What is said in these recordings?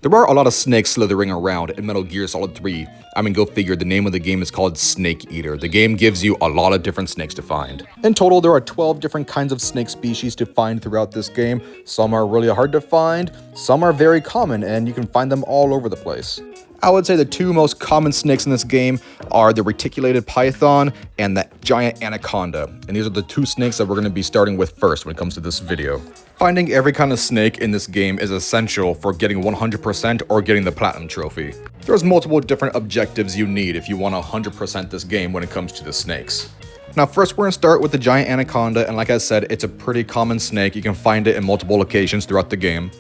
There are a lot of snakes slithering around in Metal Gear Solid 3. I mean, go figure, the name of the game is called Snake Eater. The game gives you a lot of different snakes to find. In total, there are 12 different kinds of snake species to find throughout this game. Some are really hard to find, some are very common, and you can find them all over the place. I would say the two most common snakes in this game are the Reticulated Python and the giant Anaconda. And these are the two snakes that we're going to be starting with first when it comes to this video. Finding every kind of snake in this game is essential for getting 100% or getting the Platinum Trophy. There's multiple different objectives you need if you want to 100% this game when it comes to the snakes. Now first we're going to start with the giant Anaconda, and like I said, it's a pretty common snake. You can find it in multiple locations throughout the game.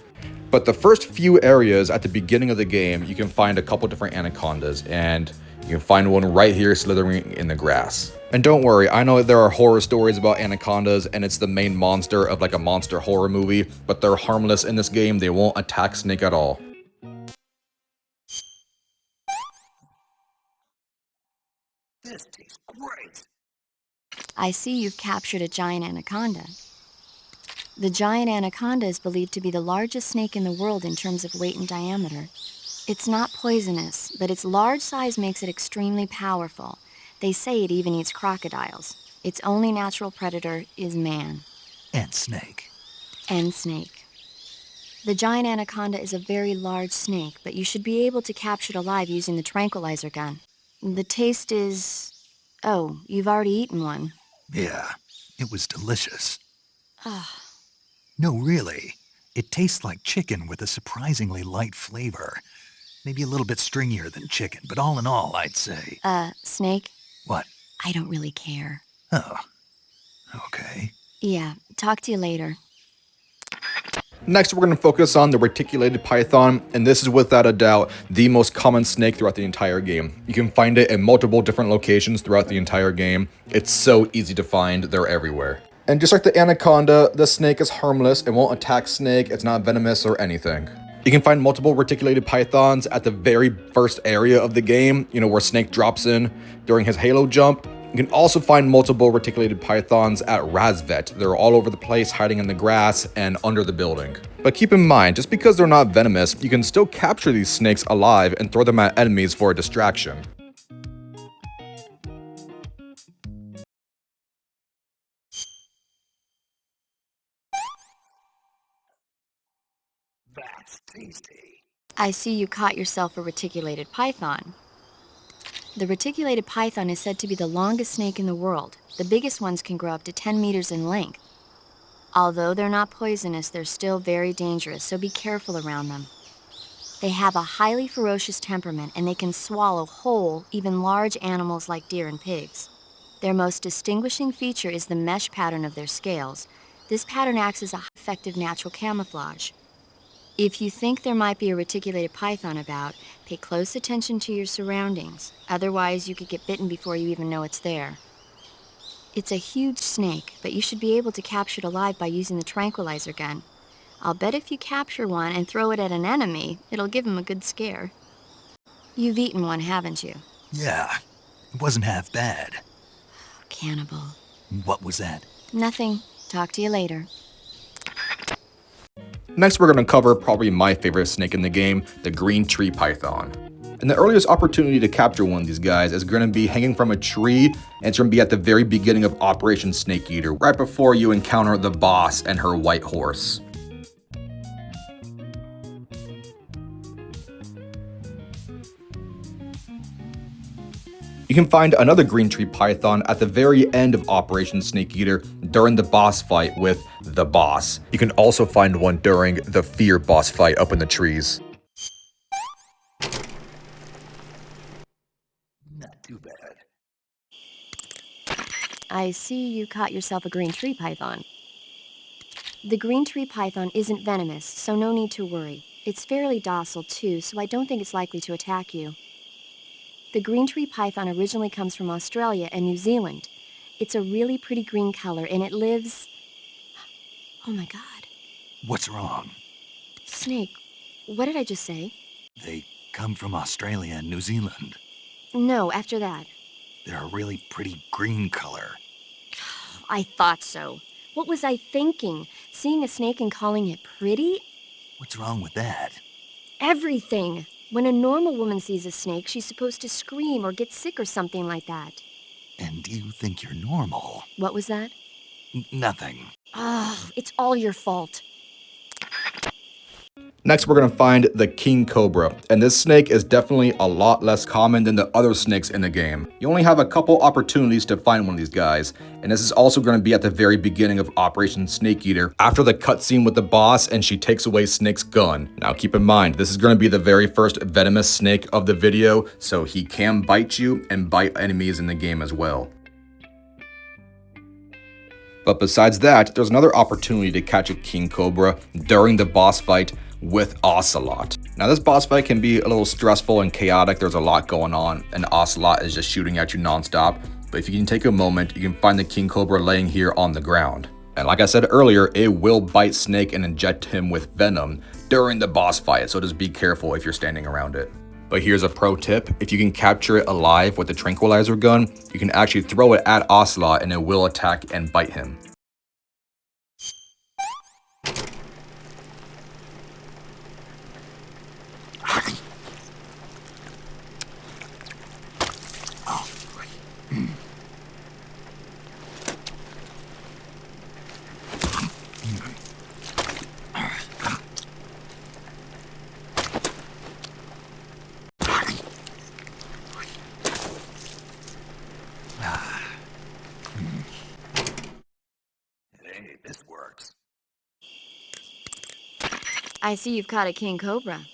But the first few areas at the beginning of the game, you can find a couple different anacondas, and you can find one right here slithering in the grass. And don't worry, I know there are horror stories about anacondas, and it's the main monster of like a monster horror movie, but they're harmless in this game. They won't attack Snake at all. This tastes great. I see you've captured a giant anaconda. The giant anaconda is believed to be the largest snake in the world in terms of weight and diameter. It's not poisonous, but its large size makes it extremely powerful. They say it even eats crocodiles. Its only natural predator is man. And snake. And snake. The giant anaconda is a very large snake, but you should be able to capture it alive using the tranquilizer gun. The taste is... Oh, you've already eaten one. Yeah, it was delicious. Ah. No, really. It tastes like chicken with a surprisingly light flavor. Maybe a little bit stringier than chicken, but all in all, I'd say... Snake? What? I don't really care. Oh. Okay. Yeah, talk to you later. Next, we're going to focus on the Reticulated Python, and this is without a doubt the most common snake throughout the entire game. You can find it in multiple different locations throughout the entire game. It's so easy to find, they're everywhere. And just like the Anaconda, the snake is harmless. It won't attack Snake. It's not venomous or anything. You can find multiple Reticulated Pythons at the very first area of the game, you know, where Snake drops in during his halo jump. You can also find multiple Reticulated Pythons at Razvet. They're all over the place, hiding in the grass and under the building. But keep in mind, just because they're not venomous, you can still capture these snakes alive and throw them at enemies for a distraction. That's tasty. I see you caught yourself a reticulated python. The reticulated python is said to be the longest snake in the world. The biggest ones can grow up to 10 meters in length. Although they're not poisonous, they're still very dangerous, so be careful around them. They have a highly ferocious temperament, and they can swallow whole, even large animals like deer and pigs. Their most distinguishing feature is the mesh pattern of their scales. This pattern acts as an effective natural camouflage. If you think there might be a reticulated python about, pay close attention to your surroundings. Otherwise, you could get bitten before you even know it's there. It's a huge snake, but you should be able to capture it alive by using the tranquilizer gun. I'll bet if you capture one and throw it at an enemy, it'll give him a good scare. You've eaten one, haven't you? Yeah, it wasn't half bad. Cannibal. What was that? Nothing. Talk to you later. Next, we're going to cover probably my favorite snake in the game, the green tree python. And the earliest opportunity to capture one of these guys is going to be hanging from a tree, and it's going to be at the very beginning of Operation Snake Eater, right before you encounter the boss and her white horse. You can find another green tree python at the very end of Operation Snake Eater during the boss fight with the boss. You can also find one during the Fear boss fight up in the trees. Not too bad. I see you caught yourself a green tree python. The green tree python isn't venomous, so no need to worry. It's fairly docile too, so I don't think it's likely to attack you. The green tree python originally comes from Australia and New Zealand. It's a really pretty green color, and it lives... Oh my God. What's wrong? Snake, what did I just say? They come from Australia and New Zealand. No, after that. They're a really pretty green color. I thought so. What was I thinking? Seeing a snake and calling it pretty? What's wrong with that? Everything. When a normal woman sees a snake, she's supposed to scream or get sick or something like that. And you think you're normal? What was that? Nothing. Oh, it's all your fault. Next, we're going to find the king cobra, and this snake is definitely a lot less common than the other snakes in the game. You only have a couple opportunities to find one of these guys, and this is also going to be at the very beginning of Operation Snake Eater, after the cutscene with the boss and she takes away Snake's gun. Now keep in mind, this is going to be the very first venomous snake of the video, so he can bite you and bite enemies in the game as well. But besides that, there's another opportunity to catch a king cobra during the boss fight with Ocelot. Now this boss fight can be a little stressful and chaotic. There's a lot going on and Ocelot is just shooting at you nonstop. But if you can take a moment, you can find the king cobra laying here on the ground. And like I said earlier, it will bite Snake and inject him with venom during the boss fight. So just be careful if you're standing around it. But here's a pro tip. If you can capture it alive with the tranquilizer gun, you can actually throw it at Ocelot and it will attack and bite him. Hey, this works. I see you've caught a king cobra.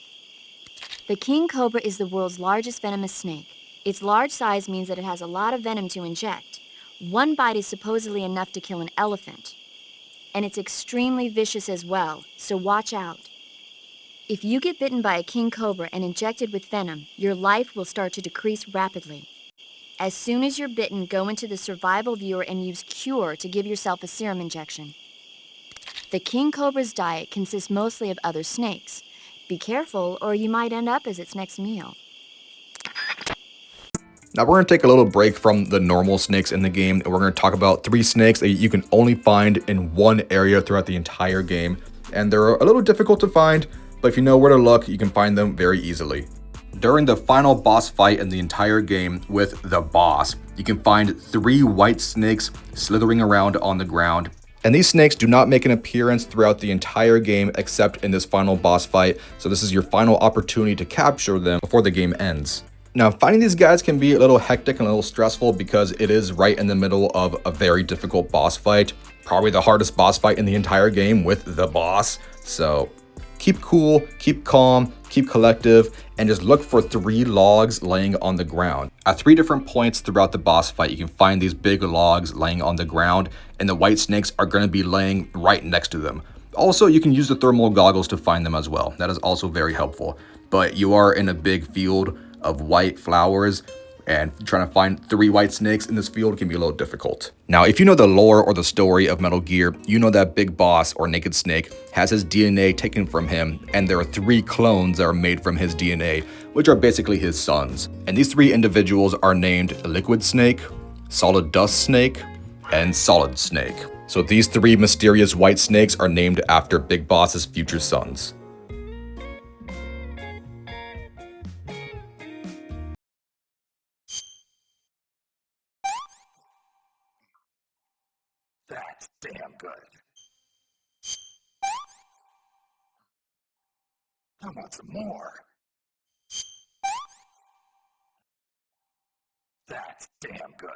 The king cobra is the world's largest venomous snake. Its large size means that it has a lot of venom to inject. One bite is supposedly enough to kill an elephant. And it's extremely vicious as well, so watch out. If you get bitten by a king cobra and injected with venom, your life will start to decrease rapidly. As soon as you're bitten, go into the survival viewer and use Cure to give yourself a serum injection. The king cobra's diet consists mostly of other snakes. Be careful, or you might end up as its next meal. Now we're going to take a little break from the normal snakes in the game, and we're going to talk about 3 snakes that you can only find in one area throughout the entire game. And they're a little difficult to find, but if you know where to look, you can find them very easily. During the final boss fight in the entire game with the boss, you can find 3 white snakes slithering around on the ground. And these snakes do not make an appearance throughout the entire game except in this final boss fight, so this is your final opportunity to capture them before the game ends. Now, finding these guys can be a little hectic and a little stressful because it is right in the middle of a very difficult boss fight. Probably the hardest boss fight in the entire game with the boss. So keep cool, keep calm, keep collective, and just look for 3 logs laying on the ground. At 3 different points throughout the boss fight, you can find these big logs laying on the ground, and the white snakes are going to be laying right next to them. Also, you can use the thermal goggles to find them as well. That is also very helpful. But you are in a big field of white flowers, and trying to find 3 white snakes in this field can be a little difficult. Now, if you know the lore or the story of Metal Gear, you know that Big Boss, or Naked Snake, has his DNA taken from him, and there are 3 clones that are made from his DNA, which are basically his sons. And these 3 individuals are named Liquid Snake, Solidus Snake, and Solid Snake. So these 3 mysterious white snakes are named after Big Boss's future sons. That's damn good. I want some more. That's damn good.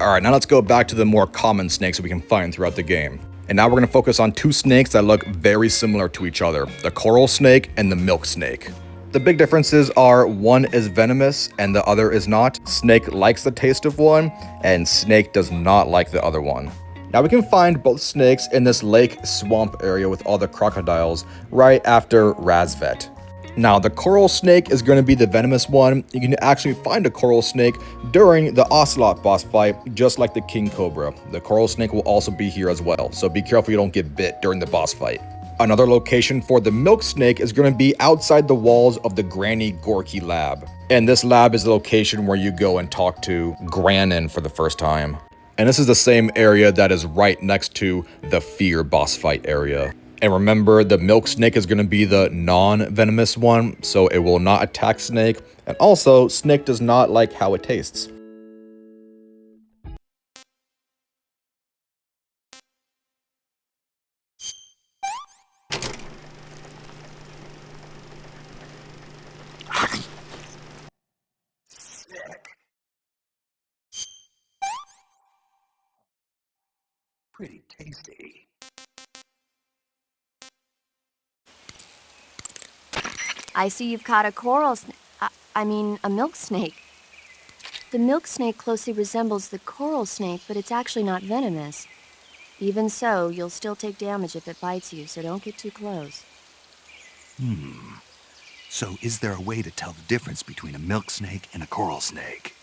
Alright, now let's go back to the more common snakes that we can find throughout the game. And now we're going to focus on 2 snakes that look very similar to each other, the coral snake and the milk snake. The big differences are one is venomous and the other is not. Snake likes the taste of one, and snake does not like the other one. Now we can find both snakes in this lake swamp area with all the crocodiles right after Razvet. Now the coral snake is going to be the venomous one. You can actually find a coral snake during the Ocelot boss fight, just like the king cobra. The coral snake will also be here as well, so be careful you don't get bit during the boss fight. Another location for the milk snake is going to be outside the walls of the Granny Gorky lab. And this lab is the location where you go and talk to Granin for the first time. And this is the same area that is right next to the Fear boss fight area. And remember, the milk snake is going to be the non-venomous one, so it will not attack snake. And also, snake does not like how it tastes. Pretty tasty. I see you've caught a coral snake. A milk snake. The milk snake closely resembles the coral snake, but it's actually not venomous. Even so, you'll still take damage if it bites you, so don't get too close. So is there a way to tell the difference between a milk snake and a coral snake?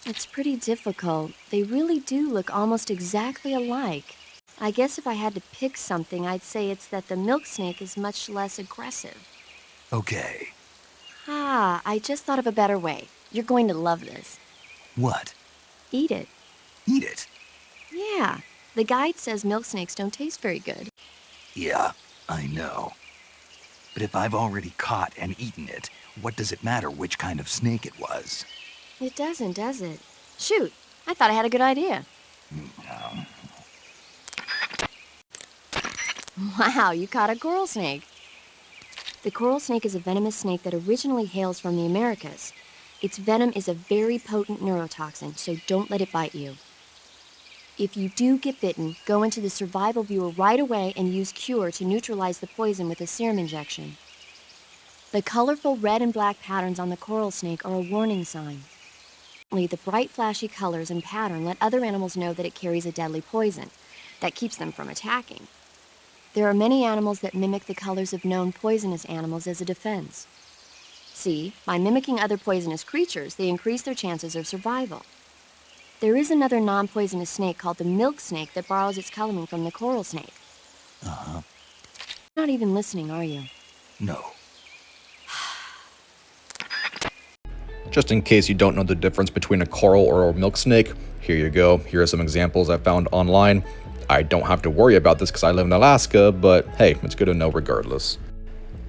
It's pretty difficult. They really do look almost exactly alike. I guess if I had to pick something, I'd say it's that the milk snake is much less aggressive. Okay. I just thought of a better way. You're going to love this. What? Eat it. Eat it? Yeah. The guide says milk snakes don't taste very good. Yeah, I know. But if I've already caught and eaten it, what does it matter which kind of snake it was? It doesn't, does it? Shoot, I thought I had a good idea. Wow, you caught a coral snake. The coral snake is a venomous snake that originally hails from the Americas. Its venom is a very potent neurotoxin, so don't let it bite you. If you do get bitten, go into the survival viewer right away and use Cure to neutralize the poison with a serum injection. The colorful red and black patterns on the coral snake are a warning sign. The bright flashy colors and pattern let other animals know that it carries a deadly poison that keeps them from attacking. There are many animals that mimic the colors of known poisonous animals as a defense. See, by mimicking other poisonous creatures, they increase their chances of survival. There is another non-poisonous snake called the milk snake that borrows its coloring from the coral snake. Uh-huh. Not even listening, are you? No. Just in case you don't know the difference between a coral or a milk snake, here you go. Here are some examples I found online. I don't have to worry about this because I live in Alaska, but hey, it's good to know regardless.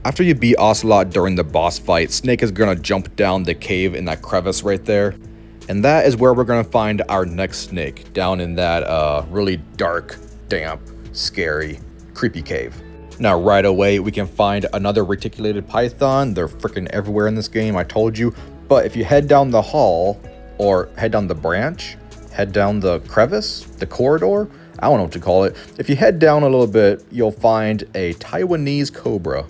After you beat Ocelot during the boss fight, Snake is going to jump down the cave in that crevice right there. And that is where we're going to find our next snake, down in that really dark, damp, scary, creepy cave. Now right away, we can find another reticulated python. They're freaking everywhere in this game, I told you. But if you head down the hall, or head down the branch, head down the crevice, the corridor, I don't know what to call it. If you head down a little bit, you'll find a Taiwanese Cobra.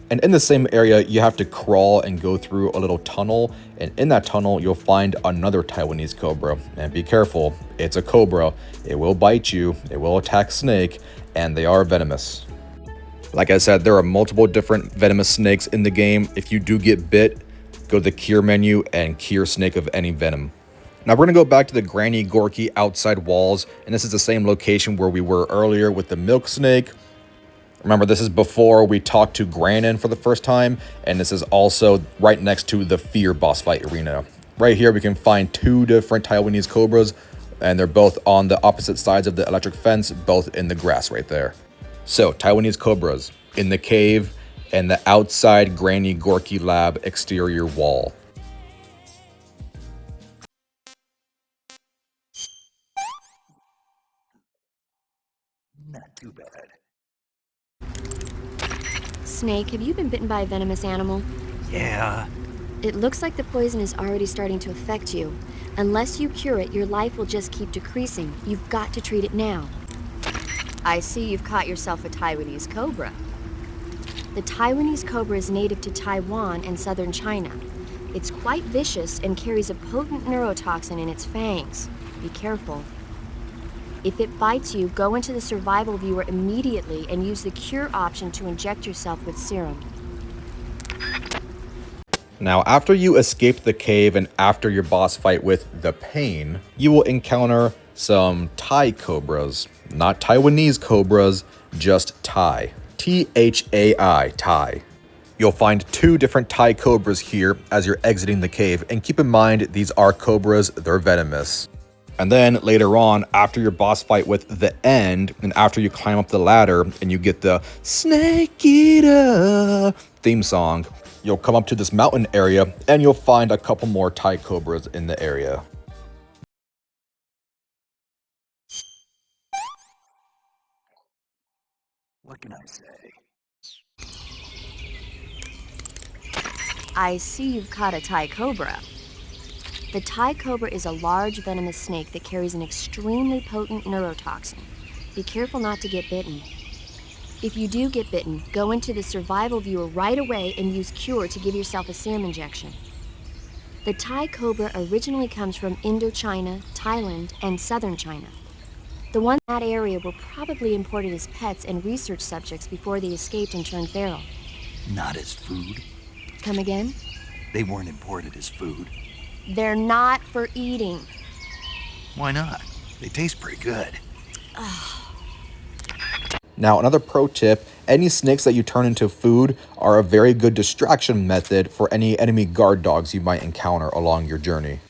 And in the same area, you have to crawl and go through a little tunnel. And in that tunnel, you'll find another Taiwanese Cobra. And be careful, it's a cobra. It will bite you, it will attack snake, and they are venomous. Like I said, there are multiple different venomous snakes in the game. If you do get bit, go to the cure menu and cure snake of any venom. Now we're gonna go back to the Granny Gorky outside walls, and this is the same location where we were earlier with the milk snake. Remember, this is before we talked to Granin for the first time, and this is also right next to the Fear boss fight arena. Right here we can find two different Taiwanese Cobras, and they're both on the opposite sides of the electric fence, both in the grass right there. So, Taiwanese Cobras in the cave and the outside Granny Gorky lab exterior wall. Not too bad. Snake, have you been bitten by a venomous animal? Yeah. It looks like the poison is already starting to affect you. Unless you cure it, your life will just keep decreasing. You've got to treat it now. I see you've caught yourself a Taiwanese Cobra. The Taiwanese Cobra is native to Taiwan and southern China. It's quite vicious and carries a potent neurotoxin in its fangs. Be careful. If it bites you, go into the survival viewer immediately and use the cure option to inject yourself with serum. Now, after you escape the cave and after your boss fight with the Pain, you will encounter some Thai Cobras. Not Taiwanese Cobras, just Thai. T-H-A-I, Thai. You'll find two different Thai Cobras here as you're exiting the cave, and keep in mind, these are Cobras, they're venomous. And then later on, after your boss fight with the end, and after you climb up the ladder and you get the Snake Eater theme song, you'll come up to this mountain area and you'll find a couple more Thai Cobras in the area. What can I say? I see you've caught a Thai Cobra. The Thai Cobra is a large venomous snake that carries an extremely potent neurotoxin. Be careful not to get bitten. If you do get bitten, go into the survival viewer right away and use Cure to give yourself a serum injection. The Thai Cobra originally comes from Indochina, Thailand, and southern China. The ones in that area were probably imported as pets and research subjects before they escaped and turned feral. Not as food. Come again? They weren't imported as food. They're not for eating. Why not? They taste pretty good. Now, another pro tip, any snakes that you turn into food are a very good distraction method for any enemy guard dogs you might encounter along your journey.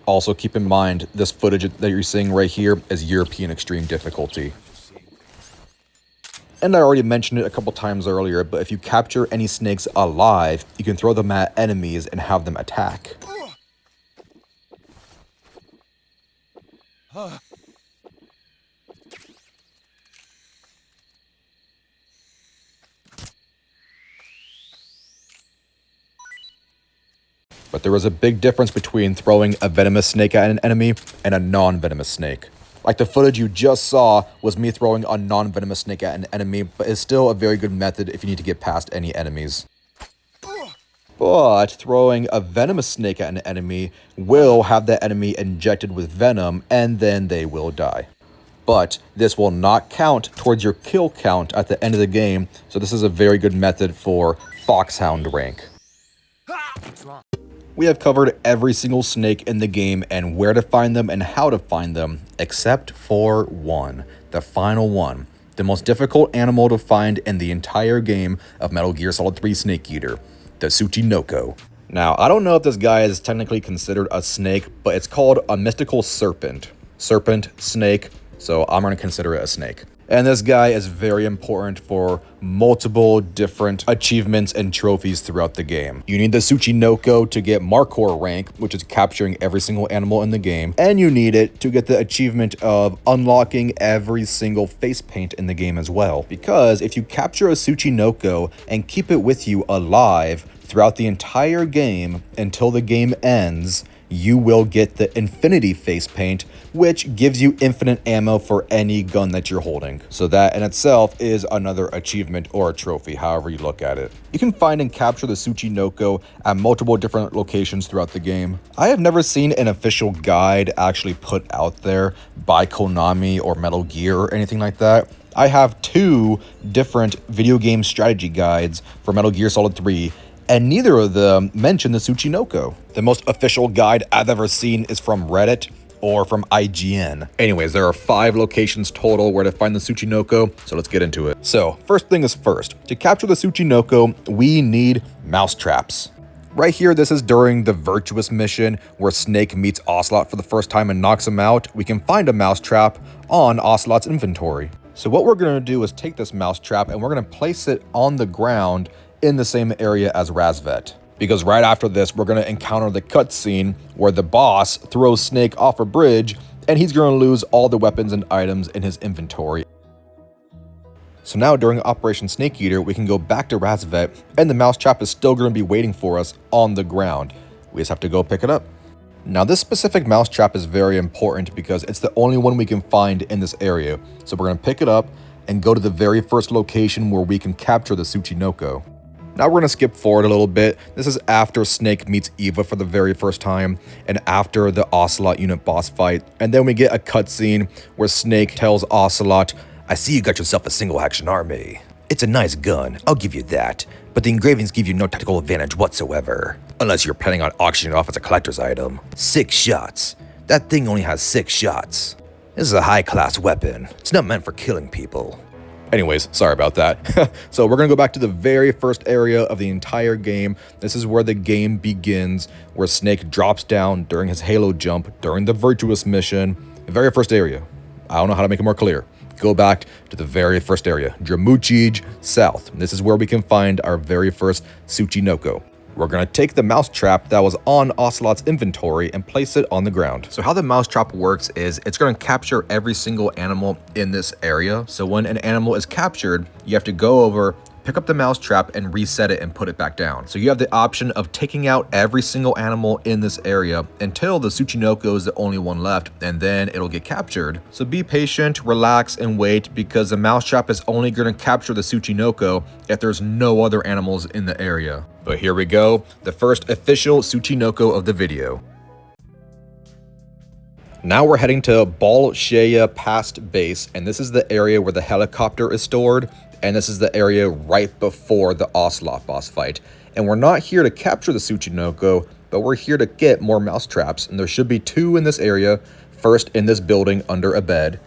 Also, keep in mind, this footage that you're seeing right here is European Extreme Difficulty. And I already mentioned it a couple times earlier, but if you capture any snakes alive, you can throw them at enemies and have them attack. But there is a big difference between throwing a venomous snake at an enemy and a non-venomous snake. Like the footage you just saw was me throwing a non-venomous snake at an enemy, but it's still a very good method if you need to get past any enemies. But throwing a venomous snake at an enemy will have that enemy injected with venom, and then they will die. But this will not count towards your kill count at the end of the game, so this is a very good method for Foxhound rank. We have covered every single snake in the game and where to find them and how to find them, except for one, the final one, the most difficult animal to find in the entire game of Metal Gear Solid 3 Snake Eater, the Tsuchinoko. Now, I don't know if this guy is technically considered a snake, but it's called a mystical serpent. Serpent, snake, so I'm going to consider it a snake. And this guy is very important for multiple different achievements and trophies throughout the game. You need the Tsuchinoko to get Markhor rank, which is capturing every single animal in the game. And you need it to get the achievement of unlocking every single face paint in the game as well. Because if you capture a Tsuchinoko and keep it with you alive throughout the entire game until the game ends, you will get the infinity face paint, which gives you infinite ammo for any gun that you're holding. So that in itself is another achievement or a trophy, however you look at it. You can find and capture the Tsuchinoko at multiple different locations throughout the game. I have never seen an official guide actually put out there by Konami or Metal Gear or anything like that. I have 2 different video game strategy guides for Metal Gear Solid 3, and neither of them mention the Tsuchinoko. The most official guide I've ever seen is from Reddit or from IGN. Anyways, there are 5 locations total where to find the Tsuchinoko, so let's get into it. So, first thing is first. To capture the Tsuchinoko, we need mousetraps. Right here, this is during the Virtuous mission where Snake meets Ocelot for the first time and knocks him out. We can find a mousetrap on Ocelot's inventory. So what we're gonna do is take this mousetrap and we're gonna place it on the ground in the same area as Razvet. Because right after this, we're going to encounter the cutscene where the boss throws Snake off a bridge and he's going to lose all the weapons and items in his inventory. So now during Operation Snake Eater, we can go back to Razvet and the mousetrap is still going to be waiting for us on the ground. We just have to go pick it up. Now this specific mousetrap is very important because it's the only one we can find in this area. So we're going to pick it up and go to the very first location where we can capture the Tsuchinoko. Now we're going to skip forward a little bit. This is after Snake meets Eva for the very first time and after the Ocelot unit boss fight. And then we get a cutscene where Snake tells Ocelot, "I see you got yourself a single action army. It's a nice gun, I'll give you that, but the engravings give you no tactical advantage whatsoever. Unless you're planning on auctioning it off as a collector's item. 6 shots. That thing only has 6 shots. This is a high-class weapon. It's not meant for killing people." Anyways, sorry about that. So we're gonna go back to the very first area of the entire game. This is where the game begins, where Snake drops down during his halo jump during the Virtuous mission. The very first area. I don't know how to make it more clear. Go back to the very first area, Dramuchij South. This is where we can find our very first Tsuchinoko. We're gonna take the mousetrap that was on Ocelot's inventory and place it on the ground. So how the mousetrap works is it's gonna capture every single animal in this area. So when an animal is captured, you have to go over, pick up the mousetrap and reset it and put it back down. So you have the option of taking out every single animal in this area until the Tsuchinoko is the only one left, and then it'll get captured. So be patient, relax, and wait, because the mousetrap is only gonna capture the Tsuchinoko if there's no other animals in the area. But here we go, the first official Tsuchinoko of the video. Now we're heading to Bolshaya Past Base, and this is the area where the helicopter is stored, and this is the area right before the Ocelot boss fight. And we're not here to capture the Tsuchinoko, but we're here to get more mousetraps, and there should be 2 in this area, first in this building under a bed,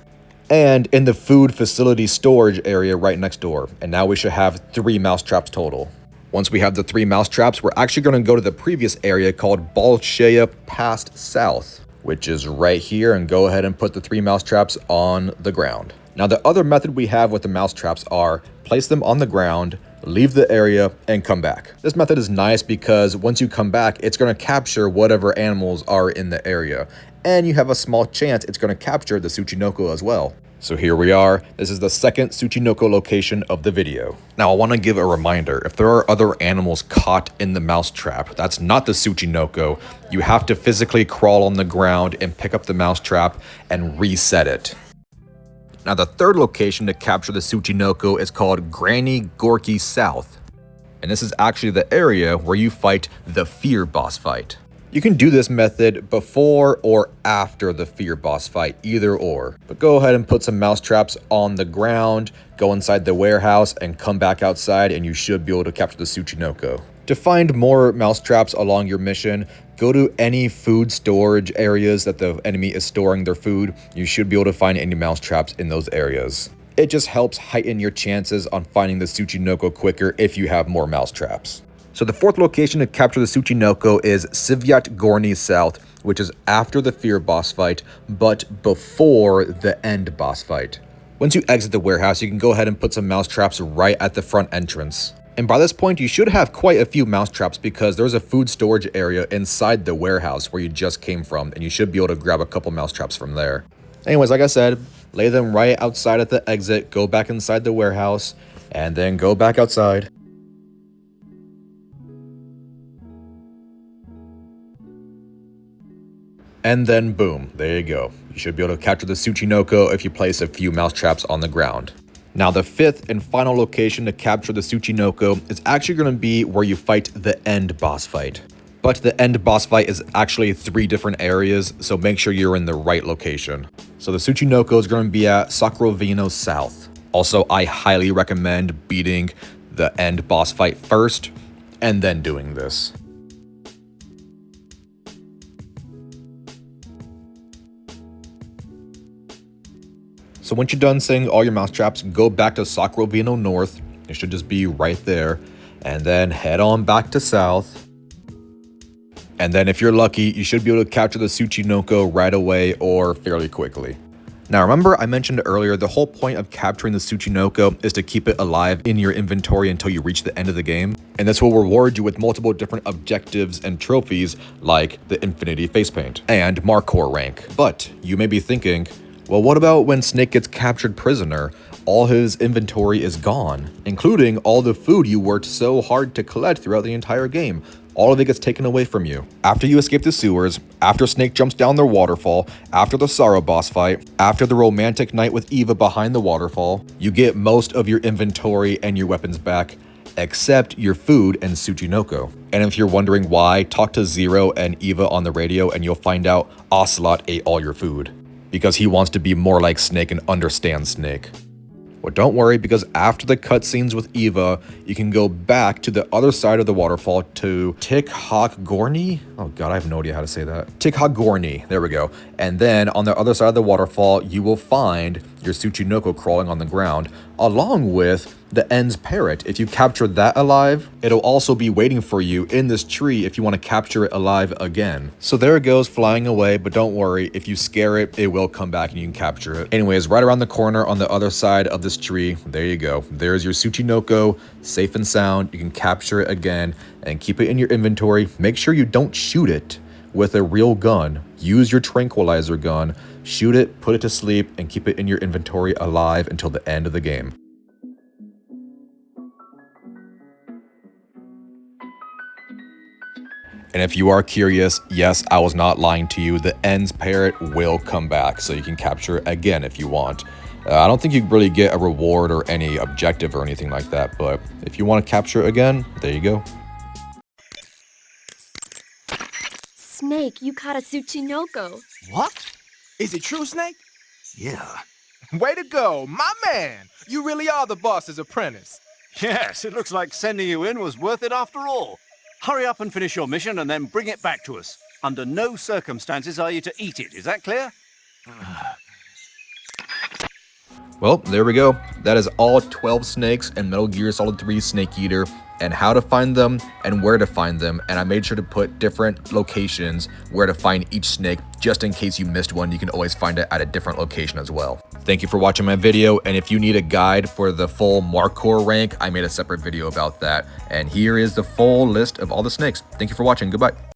and in the food facility storage area right next door. And now we should have 3 mousetraps total. Once we have the 3 mousetraps, we're actually going to go to the previous area called Bolshaya Past South, which is right here, and go ahead and put the 3 mousetraps on the ground. Now the other method we have with the mousetraps are place them on the ground, leave the area, and come back. This method is nice because once you come back, it's going to capture whatever animals are in the area, and you have a small chance it's going to capture the Tsuchinoko as well. So here we are. This is the second Tsuchinoko location of the video. Now I want to give a reminder, if there are other animals caught in the mousetrap, that's not the Tsuchinoko. You have to physically crawl on the ground and pick up the mousetrap and reset it. Now the third location to capture the Tsuchinoko is called Granny Gorky South. And this is actually the area where you fight the Fear boss fight. You can do this method before or after the Fear boss fight, either or. But go ahead and put some mousetraps on the ground, go inside the warehouse, and come back outside, and you should be able to capture the Tsuchinoko. To find more mousetraps along your mission, go to any food storage areas that the enemy is storing their food. You should be able to find any mousetraps in those areas. It just helps heighten your chances on finding the Tsuchinoko quicker if you have more mousetraps. So the fourth location to capture the Tsuchinoko is Svyat Gorny South, which is after the Fear boss fight, but before the End boss fight. Once you exit the warehouse, you can go ahead and put some mousetraps right at the front entrance. And by this point, you should have quite a few mousetraps because there's a food storage area inside the warehouse where you just came from, and you should be able to grab a couple mousetraps from there. Anyways, like I said, lay them right outside at the exit, go back inside the warehouse, and then go back outside. And then boom, there you go. You should be able to capture the Tsuchinoko if you place a few mousetraps on the ground. Now the fifth and final location to capture the Tsuchinoko is actually going to be where you fight the End boss fight. But the End boss fight is actually 3 different areas, so make sure you're in the right location. So the Tsuchinoko is going to be at Sakrovino South. Also, I highly recommend beating the End boss fight first and then doing this. So once you're done setting all your mousetraps, go back to Sakrovino North. It should just be right there. And then head on back to South. And then if you're lucky, you should be able to capture the Tsuchinoko right away or fairly quickly. Now remember I mentioned earlier, the whole point of capturing the Tsuchinoko is to keep it alive in your inventory until you reach the end of the game. And this will reward you with multiple different objectives and trophies like the Infinity Face Paint and Markor rank. But you may be thinking, well, what about when Snake gets captured prisoner? All his inventory is gone, including all the food you worked so hard to collect throughout the entire game. All of it gets taken away from you. After you escape the sewers, after Snake jumps down their waterfall, after the Sorrow boss fight, after the romantic night with Eva behind the waterfall, you get most of your inventory and your weapons back, except your food and Tsuchinoko. And if you're wondering why, talk to Zero and Eva on the radio and you'll find out Ocelot ate all your food. Because he wants to be more like Snake and understand Snake. Well, don't worry, because after the cutscenes with Eva, you can go back to the other side of the waterfall to Tikhagorny? Oh god, I have no idea how to say that. Tikhagorny, there we go. And then on the other side of the waterfall, you will find your Tsuchinoko crawling on the ground, along with the End's parrot. If you capture that alive, it'll also be waiting for you in this tree if you want to capture it alive again. So there it goes, flying away, but don't worry, if you scare it, it will come back and you can capture it. Anyways, right around the corner on the other side of this tree, there you go. There's your Tsuchinoko, safe and sound. You can capture it again and keep it in your inventory. Make sure you don't shoot it with a real gun. Use your tranquilizer gun, shoot it, put it to sleep, and keep it in your inventory alive until the end of the game. And if you are curious, yes, I was not lying to you. The End's parrot will come back, so you can capture it again if you want. I don't think you really get a reward or any objective or anything like that, but if you want to capture it again, there you go. Snake, you caught a Tsuchinoko. What? Is it true, Snake? Yeah. Way to go, my man! You really are the boss's apprentice. Yes, it looks like sending you in was worth it after all. Hurry up and finish your mission and then bring it back to us. Under no circumstances are you to eat it, is that clear? Well, there we go. That is all 12 snakes in Metal Gear Solid 3 Snake Eater, and how to find them and where to find them. And I made sure to put different locations where to find each snake, just in case you missed one. You can always find it at a different location as well. Thank you for watching my video, and if you need a guide for the full Markhor rank, I made a separate video about that. And here is the full list of all the snakes. Thank you for watching. Goodbye.